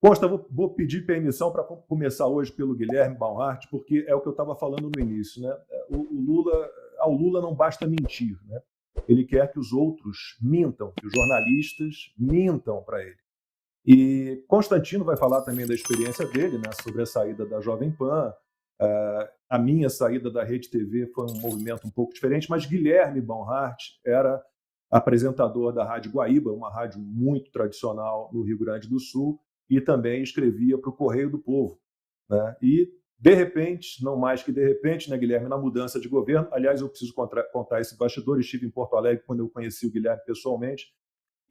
Consta, vou pedir permissão para começar hoje pelo Guilherme Baumhart, porque é o que eu estava falando no início, né? Ao Lula não basta mentir, né? Ele quer que os outros mintam, que os jornalistas mintam para ele. E Constantino vai falar também da experiência dele, né, sobre a saída da Jovem Pan. A minha saída da Rede TV foi um movimento um pouco diferente, mas Guilherme Baumhart era apresentador da Rádio Guaíba, uma rádio muito tradicional no Rio Grande do Sul, e também escrevia para o Correio do Povo, né? E, de repente, não mais que de repente, né, Guilherme, na mudança de governo, aliás, eu preciso contar esse bastidor, estive em Porto Alegre quando eu conheci o Guilherme pessoalmente,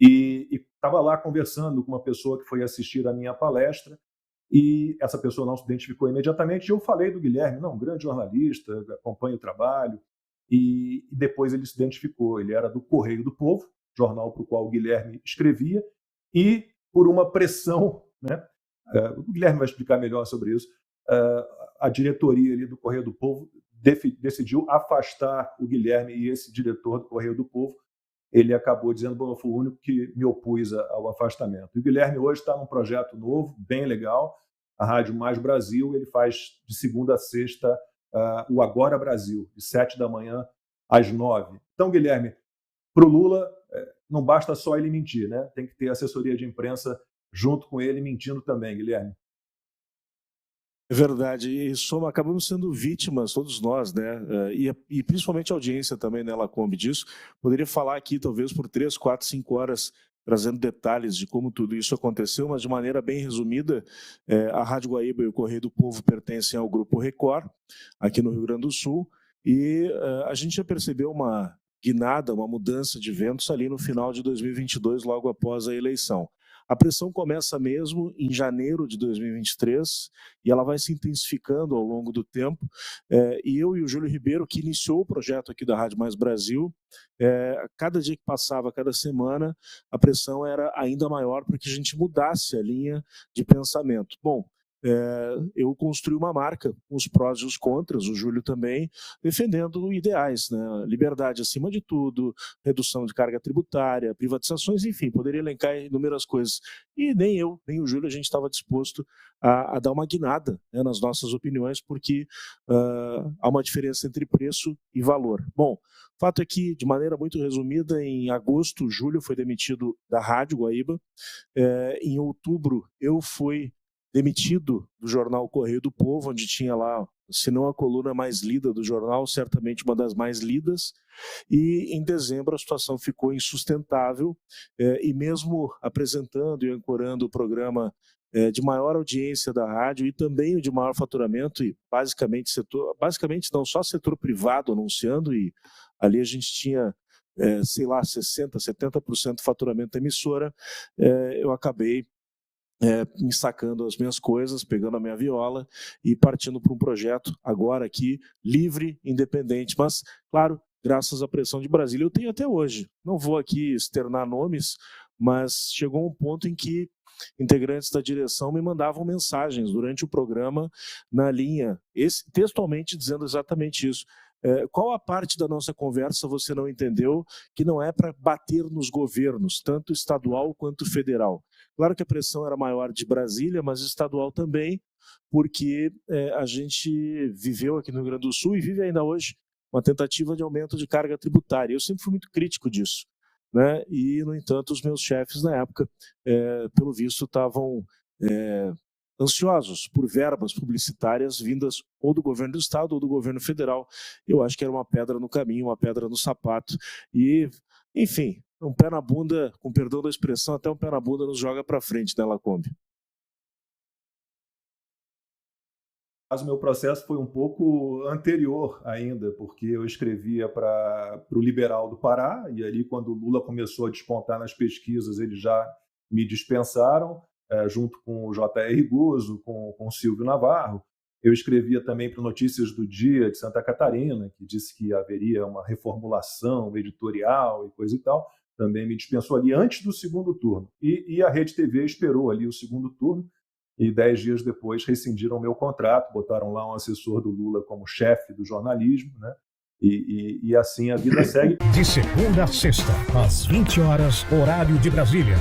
e estava lá conversando com uma pessoa que foi assistir a minha palestra, e essa pessoa não se identificou imediatamente, e eu falei do Guilherme, não, um grande jornalista, acompanha o trabalho, e depois ele se identificou, ele era do Correio do Povo, jornal para o qual o Guilherme escrevia, e por uma pressão, né, o Guilherme vai explicar melhor sobre isso, a diretoria ali do Correio do Povo decidiu afastar o Guilherme, e esse diretor do Correio do Povo, ele acabou dizendo, bom, eu fui o único que me opus ao afastamento. E o Guilherme hoje está num projeto novo, bem legal, a Rádio Mais Brasil, ele faz de segunda a sexta o Agora Brasil, de 7 da manhã às 9. Então, Guilherme, para o Lula, não basta só ele mentir, né? Tem que ter assessoria de imprensa junto com ele mentindo também, Guilherme. É verdade, e acabamos sendo vítimas, todos nós, né? E principalmente a audiência também, né, Lacombe, disso. Poderia falar aqui, talvez, por 3, 4, 5 horas, trazendo detalhes de como tudo isso aconteceu, mas de maneira bem resumida, a Rádio Guaíba e o Correio do Povo pertencem ao Grupo Record, aqui no Rio Grande do Sul, e a gente já percebeu uma guinada, uma mudança de ventos ali no final de 2022, logo após a eleição. A pressão começa mesmo em janeiro de 2023 e ela vai se intensificando ao longo do tempo. E eu e o Júlio Ribeiro, que iniciou o projeto aqui da Rádio Mais Brasil, cada dia que passava, cada semana, a pressão era ainda maior para que a gente mudasse a linha de pensamento. Bom, eu construí uma marca com os prós e os contras, o Júlio também, defendendo ideais, né? Liberdade acima de tudo, redução de carga tributária, privatizações, enfim, poderia elencar inúmeras coisas. E nem eu, nem o Júlio, a gente estava disposto a dar uma guinada, né, nas nossas opiniões, porque há uma diferença entre preço e valor. Bom, fato é que, de maneira muito resumida, em agosto, o Júlio foi demitido da Rádio Guaíba. Em outubro, eu fui demitido do jornal Correio do Povo, onde tinha lá, se não a coluna mais lida do jornal, certamente uma das mais lidas, e em dezembro a situação ficou insustentável, e mesmo apresentando e ancorando o programa de maior audiência da rádio e também o de maior faturamento, e basicamente não, só setor privado anunciando, e ali a gente tinha, sei lá, 60%, 70% do faturamento da emissora, eu acabei me sacando as minhas coisas, pegando a minha viola e partindo para um projeto agora aqui, livre, independente, mas, claro, graças à pressão de Brasília, eu tenho até hoje. Não vou aqui externar nomes, mas chegou um ponto em que integrantes da direção me mandavam mensagens durante o programa na linha, textualmente dizendo exatamente isso. Qual a parte da nossa conversa você não entendeu que não é para bater nos governos, tanto estadual quanto federal? Claro que a pressão era maior de Brasília, mas estadual também, porque a gente viveu aqui no Rio Grande do Sul e vive ainda hoje uma tentativa de aumento de carga tributária. Eu sempre fui muito crítico disso, né? E, no entanto, os meus chefes na época, pelo visto, estavam ansiosos por verbas publicitárias vindas ou do governo do estado ou do governo federal. Eu acho que era uma pedra no caminho, uma pedra no sapato. E, enfim, um pé na bunda, com perdão da expressão, até um pé na bunda nos joga para frente, né, Lacombe? Mas o meu processo foi um pouco anterior ainda, porque eu escrevia para o Liberal do Pará, e ali quando o Lula começou a despontar nas pesquisas, eles já me dispensaram, junto com o J.R. Guzzo, com o Silvio Navarro. Eu escrevia também para o Notícias do Dia de Santa Catarina, que disse que haveria uma reformulação editorial e coisa e tal. Também me dispensou ali antes do segundo turno. E a Rede TV esperou ali o segundo turno, e 10 dias depois rescindiram o meu contrato, botaram lá um assessor do Lula como chefe do jornalismo, né? E assim a vida segue. De segunda a sexta, às 20 horas, horário de Brasília.